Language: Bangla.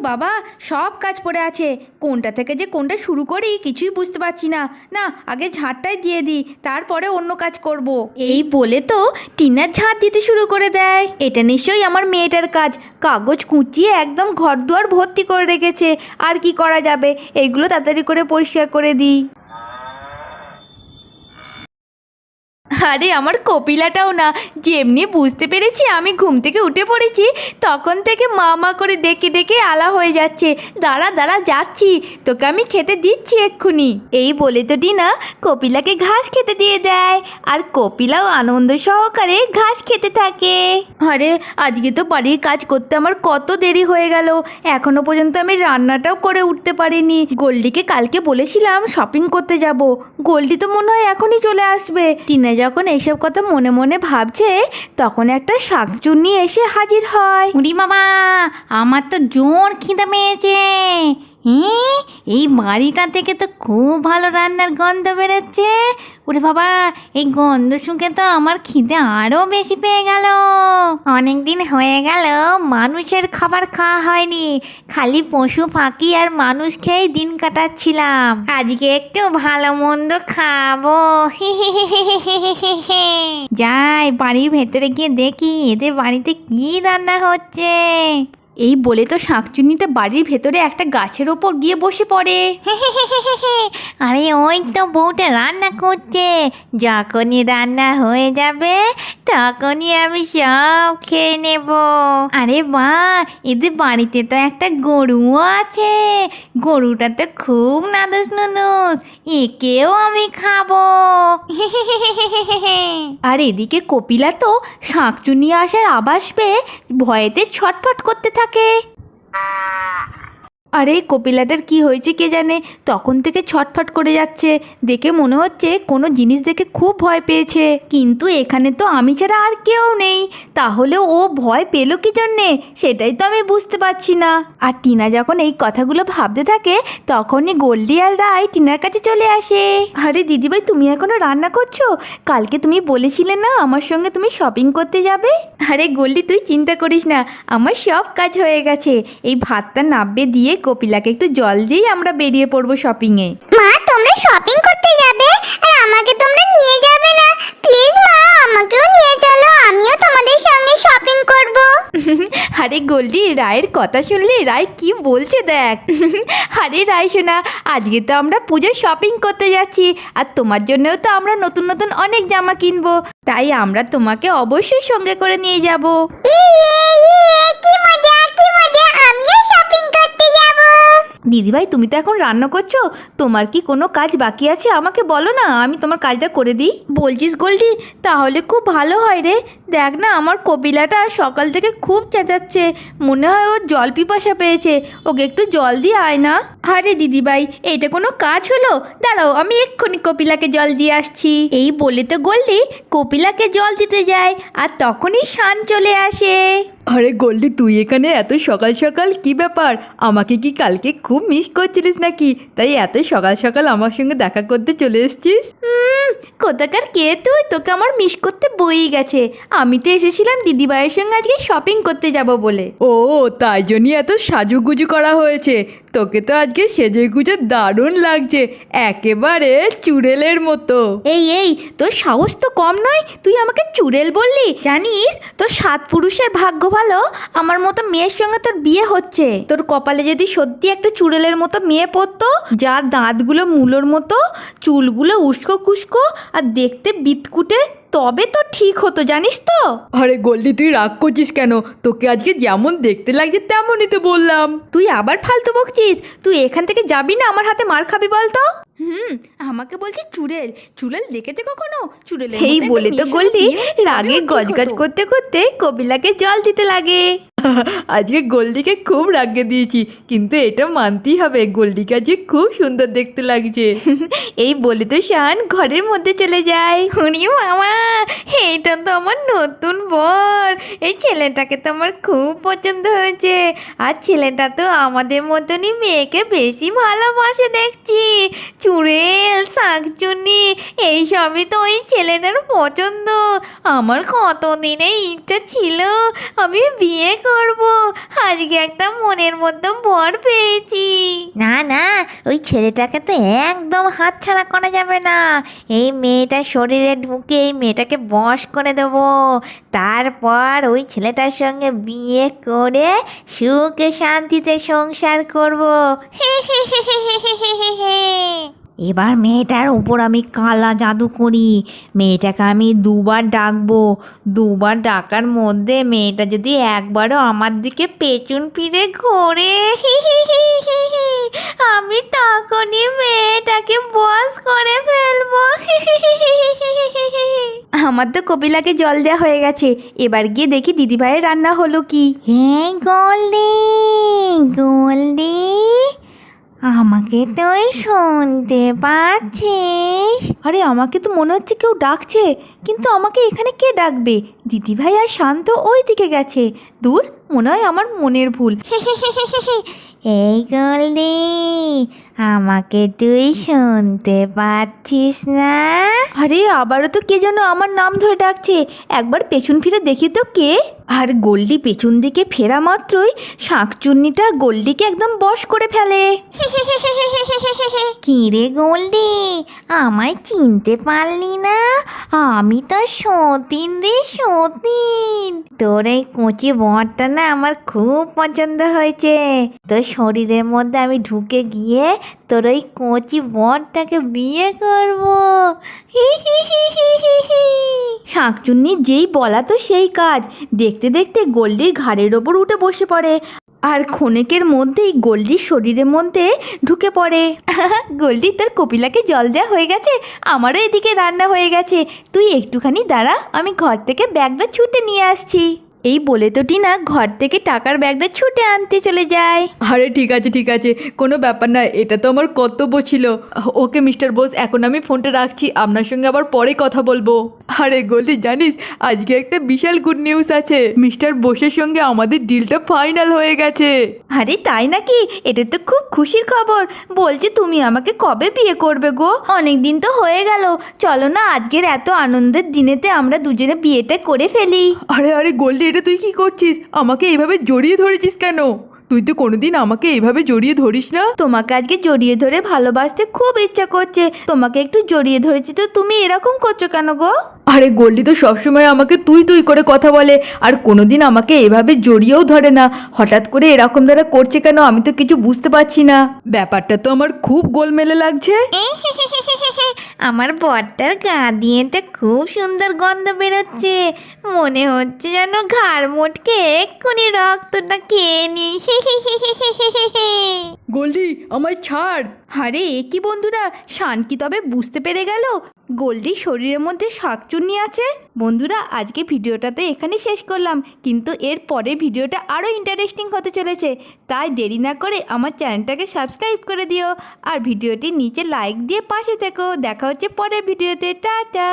বাবা, সব কাজ পড়ে আছে, কোনটা থেকে যে কোনটা শুরু করি কিছুই বুঝতে পারছি না। না, আগে ঝাড়টাই দিয়ে দিই, তারপরে অন্য কাজ করব। এই বলে তো টিনা ঝাড় দিতে শুরু করে দেয়। এটা নিশ্চয়ই আমার মেয়েটার কাজ, কাগজ কুঁচিয়ে একদম ঘর দুয়ার ভর্তি করে রেখেছে। আর কি করা যাবে, এইগুলো তাড়াতাড়ি করে পরিষ্কার করে দিই। আরে আমার কপিলাটাও না, যেমনি বুঝতে পেরেছি আমি ঘুম থেকে উঠে পড়েছি তখন থেকে মা মা করে ডেকে ডেকে আলা হয়ে যাচ্ছে। দাঁড়া দাঁড়া, যাচ্ছি, তোকে আমি খেতে দিচ্ছি এক্ষুনি। এই বলে তো টিনা কপিলাকে ঘাস খেতে দিয়ে দেয়, আর কপিলাও আনন্দ সহকারে ঘাস খেতে থাকে। আরে আজকে তো বাড়ির কাজ করতে আমার কত দেরি হয়ে গেল, এখনো পর্যন্ত আমি রান্নাটাও করে উঠতে পারিনি। গোল্ডিকে কালকে বলেছিলাম শপিং করতে যাব, গোল্ডি তো মনে হয় এখনই চলে আসবে। টিনা যখন এইসব কথা মনে মনে ভাবছে তখন একটা শাকচুন্নি এসে হাজির হয়। উরি বাবা, আমার তো জোর খিদে পেয়েছে। এই বাড়িটা থেকে তো খুব ভালো রান্নার গন্ধ বেরোচ্ছে। ওরে বাবা, এই গন্ধ শুকে তো আমার খিদে আরও বেশি পেয়ে গেল। অনেক দিন হয়ে গেল মানুষের খাবার খাওয়া হয়নি, খালি পশু পাখি আর মানুষ খেয়েই দিন কাটাচ্ছিলাম। আজকে একটু ভালো মন্দ খাবো। যাই বাড়ির ভেতরে গিয়ে দেখি এদের বাড়িতে কি রান্না হচ্ছে। এই বলে তো শাকচুন্নিটা বাড়ির ভেতরে একটা গাছের ওপর গিয়ে বসে পড়ে। আরে ওই তো বউটা রান্না করছে, যখনই রান্না হয়ে যাবে তখনই আমি সব খেয়ে নেব। আরে বাহ, এদের বাড়িতে তো একটা গরুও আছে, গরুটা তো খুব নাদুস নুদুস, একেও আমি খাবো। আর এদিকে কপিলা তো শাকচুন্নি আসার আভাস পেয়ে ভয়েতে ছটফট করতে থাকে। আরে কপিলাটার কি হয়েছে কে জানে, তখন থেকে ছটফট করে যাচ্ছে, দেখে মনে হচ্ছে কোনো জিনিস দেখে খুব ভয় পেয়েছে। কিন্তু এখানে তো আমি ছাড়া আর কেউ নেই, তাহলে ও ভয় পেল কি জন্যে সেটাই তো আমি বুঝতে পারছি না। আর টিনা যখন এই কথাগুলো ভাবতে থাকে তখনই গোল্ডি আর রাই টিনার কাছে চলে আসে। আরে দিদিভাই, তুমি এখনো রান্না করছো? কালকে তুমি বলেছিলে না আমার সঙ্গে তুমি শপিং করতে যাবে? আরে গোল্ডি, তুই চিন্তা করিস না, আমার সব কাজ হয়ে গেছে। এই ভাতটা নাববে দিয়ে কপিলাকে একটু জল দিয়ে আমরা বেরিয়ে পড়বো শপিংয়ে। মা, তোমরা শপিং করতে যাবে আর আমাকে তোমরা নিয়ে যাবে না? প্লিজ মা, আমাকেও নিয়ে চলো, আমিও তোমাদের সঙ্গে শপিং করব। আরে গোল্ডি, রায়ের কথা শুনলে রায় কি বলছে দেখ। আরে রায় শোনা, আজকে তো আমরা পুজোর শপিং করতে যাচ্ছি, আর তোমার জন্যও তো আমরা নতুন নতুন অনেক জামা কিনবো, তাই আমরা তোমাকে অবশ্যই সঙ্গে করে নিয়ে যাব। কি মজা কি মজা, আমিও শপিং করতে যাব। দিদিভাই, তুমি তো এখন রান্না করছো, তোমার কি কোনো কাজ বাকি আছে আমাকে বলো না, আমি তোমার কাজটা করে দিই। বলছিস গোল্ডি? তাহলে খুব ভালো হয় রে। দেখ না, আমার কপিলাটা সকাল থেকে খুব চেঁচাচ্ছে, মনে হয় ওর জল পিপাসা পেয়েছে, ওকে একটু জল দিয়ে আয় না। আরে দিদিভাই, এইটা কোনো কাজ হলো? দাঁড়াও, আমি এক্ষুনি কপিলাকে জল দিয়ে আসছি। এই বলে তো গোল্ডি কপিলাকে জল দিতে যায়, আর তখনই শান চলে আসে। আরে গোল্ডি, তুই এখানে এত সকাল সকাল কি ব্যাপার? আমাকে কি কালকে খুব মিস করছিলিস নাকি, তাই এত সকাল সকাল আমার সঙ্গে দেখা করতে চলে এসেছিস? কোথাকার কে তুই, তোকে আমার মিস করতে বই গেছে। আমি তো এসেছিলাম দিদিভাইয়ের সঙ্গে আজকে শপিং করতে যাব বলে। ও, তাই জন্যই এত সাজুগুজু করা হয়েছে। তোকে তো আজকে সেজে গুজে দারুণ লাগছে, একেবারে চুড়েলের মতো। এই এই, তোর সাহস তো কম নয়, তুই আমাকে চুড়েল বললি? জানিস তোর 7 পুরুষের ভাগ্য ভালো আমার মতো মেয়ের সঙ্গে তোর বিয়ে হচ্ছে। তোর কপালে যদি সত্যি একটা চুড়েলের মতো মেয়ে পড়তো, যার দাঁতগুলো মূলোর মতো, চুলগুলো উস্কো খুস্কো আর দেখতে বিতকুটে, তবে তো ঠিক হতো, জানিস তো। আরে গোল্ডি, তুই রাগ করছিস কেন? তোকে আজকে যেমন দেখতে লাগছে তেমনই তো বললাম। তুই আবার ফালতু বকছিস, তুই এখান থেকে যাবি না আমার হাতে মার খাবি বলতো। আমাকে বলছিস চুড়েল? চুড়েল দেখেছে কখনো? চুড়েল এই বলে তো গোল্ডি রাগে গজগজ করতে করতে কপিলাকে জল দিতে লাগে। আজকে গোল্ডিকে খুব রাগিয়ে দিয়েছি, কিন্তু এটা মানতেই হবে, গোল্ডিকে আজকে খুব সুন্দর দেখতে লাগছে। এই বলে তো শান ঘরের মধ্যে চলে যায়। হরি মামা, এইটা তো আমার নতুন বর, এই ছেলেটাকে তো আমার খুব পছন্দ হয়েছে, আর ছেলেটা তো আমাদের মতনই মেয়েকে বেশি ভালোবাসে দেখছি। চুড়েল, শাকচুন্নি, এইসবই তো ওই ছেলেটার পছন্দ। আমার কতদিনের ইচ্ছা ছিল আমি বিয়ে করব, আজকে একটা মনের মতো বর পেয়েছি। না না, ওই ছেলেটাকে তো একদম হাতছাড়া করা যাবে না। এই মেয়েটার শরীরে ঢুকে এই মেয়েটাকে বশ করে দেব, তারপর ওই ছেলেটার সঙ্গে বিয়ে করে সুখে শান্তিতে সংসার করব। এবার মেয়েটার উপর আমি কালা জাদু করি, মেয়েটাকে আমি দুবার ডাকবো, দুবার ডাকার মধ্যে মেয়েটা যদি একবারও আমার দিকে পেছন ফিরে ঘোরে, আমি তখনই মেয়েটাকে বশ করে ফেলবো। আমার তো কপিলাকে জল দেওয়া হয়ে গেছে, এবার গিয়ে দেখি দিদিভাইয়ের রান্না হলো কি। এই গোল্ডি, গোল্ডি, আমাকে তুই শুনতে পাচ্ছিস? আরে আমাকে তো মনে হচ্ছে কেউ ডাকছে, কিন্তু আমাকে এখানে কে ডাকবে? দিদিভাই আর শান্ত ওই দিকে গেছে। দূর, মনে হয় আমার মনের ভুল। এই গোল্ডি, আমাকে তুই শুনতে পাচ্ছিস না? আরে আবারও তো কে যেন আমার নাম ধরে ডাকছে, একবার পেছন ফিরে দেখি তো কে। আর গোল্ডি পেছন দিকে ফেরা মাত্রই শাঁকচুন্নিটা গোল্ডিকে একদম বশ করে ফেলে। কি রে গোল্ডি, আমায় চিনতে পারলি না? আমি তো সতীন রে, সতীন। তোর এই কচি বরটা না আমার খুব পছন্দ হয়েছে। তোর শরীরের মধ্যে আমি ঢুকে গিয়ে তোর ওই কচি বরটাকে বিয়ে করবো। শাঁকচুন্নি যেই বলা তো সেই কাজ, দেখতে দেখতে গোল্ডির ঘাড়ের ওপর উঠে বসে পড়ে আর ক্ষণেকের মধ্যেই গোল্ডির শরীরের মধ্যে ঢুকে পড়ে। গোল্ডি, তোর কপিলাকে জল দেওয়া হয়ে গেছে, আমারও এদিকে রান্না হয়ে গেছে, তুই একটুখানি দাঁড়া, আমি ঘর থেকে ব্যাগটা ছুটে নিয়ে আসছি। এই বলে তো টিনা ঘর থেকে টাকার ব্যাগটা ছুটে আনতে চলে যায়। আরে ঠিক আছে ঠিক আছে, কোনো ব্যাপার না, এটা তো আমার কর্তব্য ছিল। ওকে মিস্টার বোস, এখন আমি ফোনটা রাখছি, আপনার সঙ্গে আবার পরে কথা বলবো। আরে গোল্ডি, জানিস আজকে একটা বিশাল গুড নিউজ আছে, মিস্টার বোসের সঙ্গে আমাদের ডিলটা ফাইনাল হয়ে গেছে। আরে তাই নাকি? এটা তো খুব খুশির খবর। বলছি তুমি আমাকে কবে বিয়ে করবে গো? অনেক দিন তো হয়ে গেল, চলো না আজকের এত আনন্দের দিনেতে আমরা দুজনে বিয়েটা করে ফেলি। আরে আরে গোল্ডি, এটা তুই কি করছিস? আমাকে এইভাবে জড়িয়ে ধরেছিস কেন? তুই তো কোনোদিন আমাকে এইভাবে জড়িয়ে ধরিস না। তোমাকে আজকে জড়িয়ে ধরে ভালোবাসতে খুব ইচ্ছা করছে, তোমাকে একটু জড়িয়ে ধরেছি তো তুমি এরকম করছো কেন গো? আরে গোল্ডি তো সবসময় আমাকে তুই তুই করে কথা বলে, আর কোনোদিন আমাকে এভাবে জড়িয়েও ধরে না। হঠাৎ করে এরকম দ্বারা করছে কেন আমি তো কিছু বুঝতে পারছি না। ব্যাপারটা তো আমার খুব গোলমেলে লাগছে। আমার বরটার গা দিয়ে তো খুব সুন্দর গন্ধ বেরোচ্ছে, মনে হচ্ছে যেন ঘাড় মোটকে এক্ষুনি রক্তটা খেয়ে নি। গোল্ডি, আমায় ছাড়। আরে এ কি বন্ধুরা, শান কি তবে বুঝতে পেরে গেল গোল্ডির শরীরের মধ্যে শাকচুন্নি আছে? বন্ধুরা, আজকে ভিডিওটাতে এখানে শেষ করলাম, কিন্তু এর পরে ভিডিওটা আরও ইন্টারেস্টিং হতে চলেছে, তাই দেরি না করে আমার চ্যানেলটাকে সাবস্ক্রাইব করে দিও আর ভিডিওটির নিচে লাইক দিয়ে পাশে থেকো। দেখা হচ্ছে পরের ভিডিওতে, টাটা।